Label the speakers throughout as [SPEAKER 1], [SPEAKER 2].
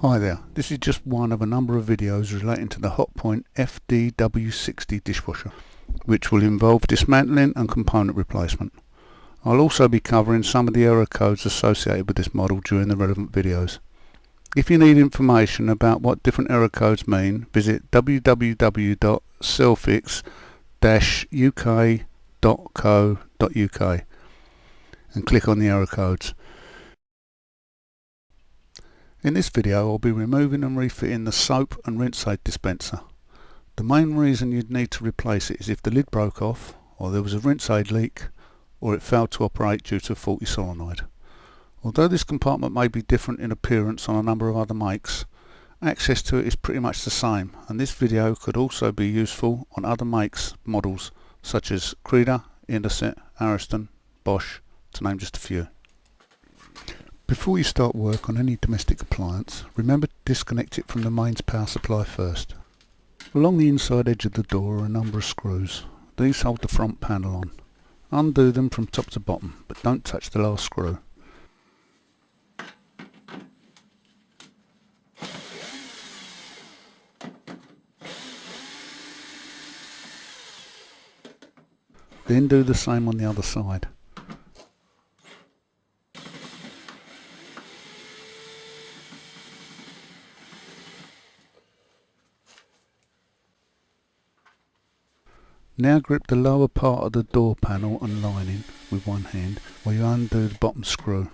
[SPEAKER 1] Hi there, this is just one of a number of videos relating to the Hotpoint FDW60 dishwasher, which will involve dismantling and component replacement. I'll also be covering some of the error codes associated with this model during the relevant videos. If you need information about what different error codes mean, visit www.selfix-uk.co.uk and click on the error codes. In this video I'll be removing and refitting the soap and rinse aid dispenser. The main reason you'd need to replace it is if the lid broke off, or there was a rinse aid leak, or it failed to operate due to a faulty solenoid. Although this compartment may be different in appearance on a number of other makes, access to it is pretty much the same, and this video could also be useful on other makes models such as Creda, Indesit, Ariston, Bosch, to name just a few. Before you start work on any domestic appliance, remember to disconnect it from the mains power supply first. Along the inside edge of the door are a number of screws. These hold the front panel on. Undo them from top to bottom, but don't touch the last screw. Then do the same on the other side. Now grip the lower part of the door panel and lining with one hand while you undo the bottom screw.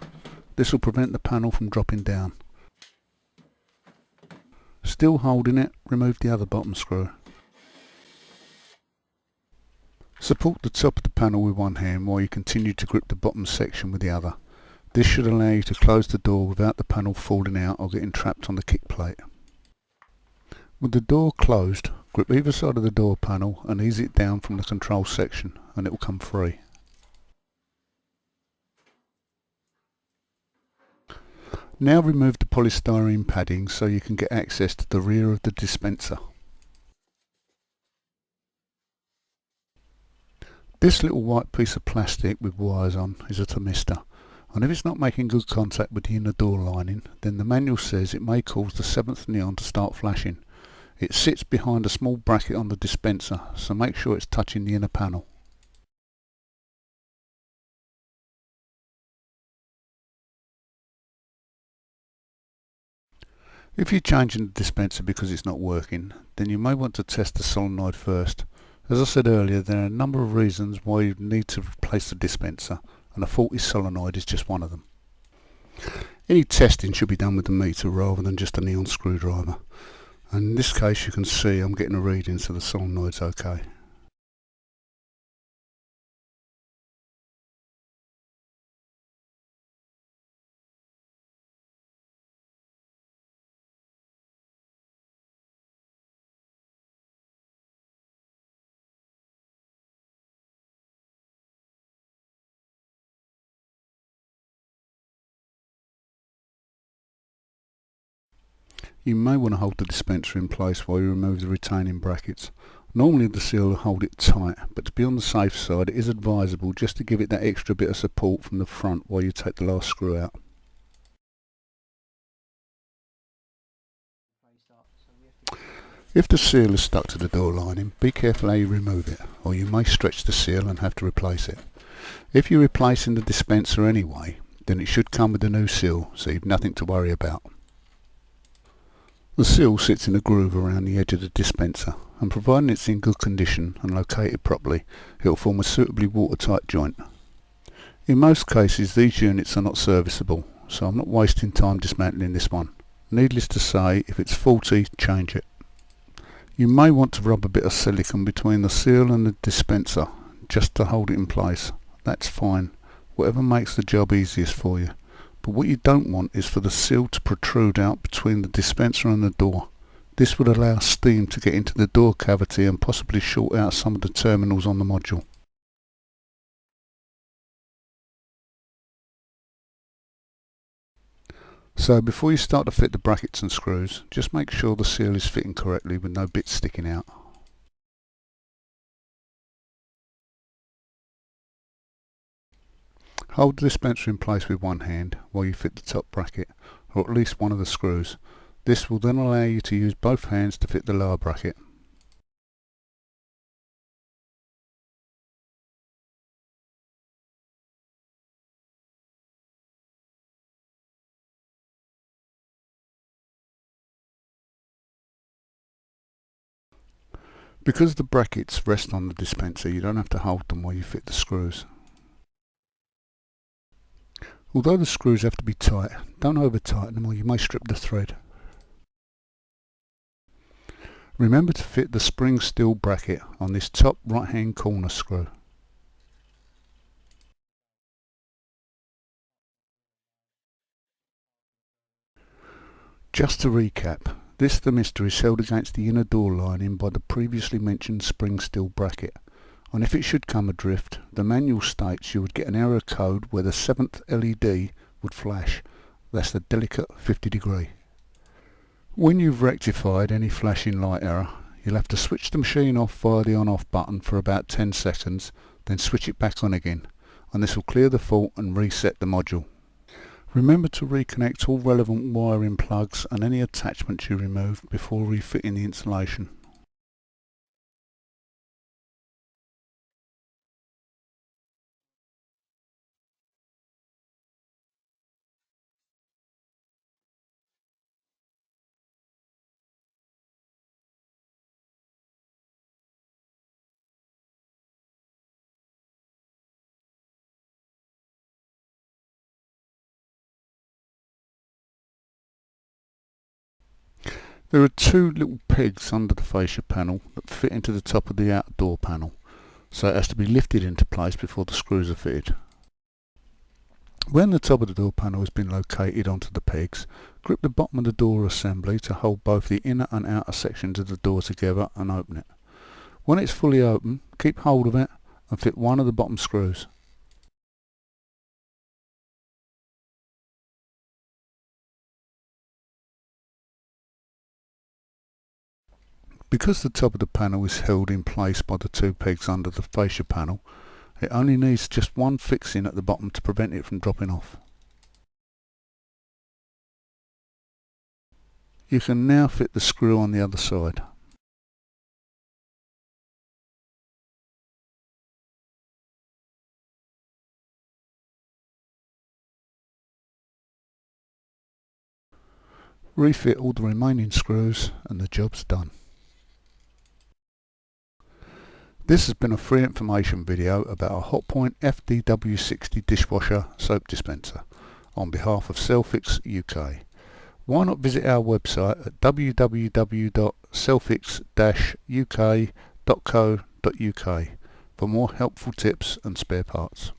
[SPEAKER 1] This will prevent the panel from dropping down. Still holding it, remove the other bottom screw. Support the top of the panel with one hand while you continue to grip the bottom section with the other. This should allow you to close the door without the panel falling out or getting trapped on the kick plate. With the door closed, grip either side of the door panel and ease it down from the control section and it will come free. Now remove the polystyrene padding so you can get access to the rear of the dispenser. This little white piece of plastic with wires on is a thermistor, and if it's not making good contact with the inner door lining, then the manual says it may cause the 7th neon to start flashing. It sits behind a small bracket on the dispenser, so make sure it's touching the inner panel. If you're changing the dispenser because it's not working, then you may want to test the solenoid first. As I said earlier, there are a number of reasons why you need to replace the dispenser, and a faulty solenoid is just one of them. Any testing should be done with the meter rather than just a neon screwdriver. And in this case you can see I'm getting a reading, so the solenoid's okay. You may want to hold the dispenser in place while you remove the retaining brackets. Normally the seal will hold it tight, but to be on the safe side it is advisable just to give it that extra bit of support from the front while you take the last screw out. If the seal is stuck to the door lining, be careful how you remove it, or you may stretch the seal and have to replace it. If you're replacing the dispenser anyway, then it should come with a new seal, so you've nothing to worry about. The seal sits in a groove around the edge of the dispenser, and providing it's in good condition and located properly, it will form a suitably watertight joint. In most cases these units are not serviceable, so I'm not wasting time dismantling this one. Needless to say, if it's faulty, change it. You may want to rub a bit of silicone between the seal and the dispenser, just to hold it in place. That's fine, whatever makes the job easiest for you. But what you don't want is for the seal to protrude out between the dispenser and the door. This would allow steam to get into the door cavity and possibly short out some of the terminals on the module. So before you start to fit the brackets and screws, just make sure the seal is fitting correctly with no bits sticking out. Hold the dispenser in place with one hand while you fit the top bracket, or at least one of the screws. This will then allow you to use both hands to fit the lower bracket. Because the brackets rest on the dispenser, you don't have to hold them while you fit the screws. Although the screws have to be tight, don't over tighten them or you may strip the thread. Remember to fit the spring steel bracket on this top right hand corner screw. Just to recap, this thermistor is held against the inner door lining by the previously mentioned spring steel bracket, and if it should come adrift, the manual states you would get an error code where the 7th LED would flash. That's the delicate 50 degree. When you've rectified any flashing light error, you'll have to switch the machine off via the on-off button for about 10 seconds, then switch it back on again, and this will clear the fault and reset the module. Remember to reconnect all relevant wiring plugs and any attachments you removed before refitting the installation. There are two little pegs under the fascia panel that fit into the top of the outer door panel, so it has to be lifted into place before the screws are fitted. When the top of the door panel has been located onto the pegs, grip the bottom of the door assembly to hold both the inner and outer sections of the door together and open it. When it's fully open, keep hold of it and fit one of the bottom screws. Because the top of the panel is held in place by the two pegs under the fascia panel, it only needs just one fixing at the bottom to prevent it from dropping off. You can now fit the screw on the other side. Refit all the remaining screws and the job's done. This has been a free information video about a Hotpoint FDW60 dishwasher soap dispenser on behalf of Selfix UK. Why not visit our website at www.selfix-uk.co.uk for more helpful tips and spare parts.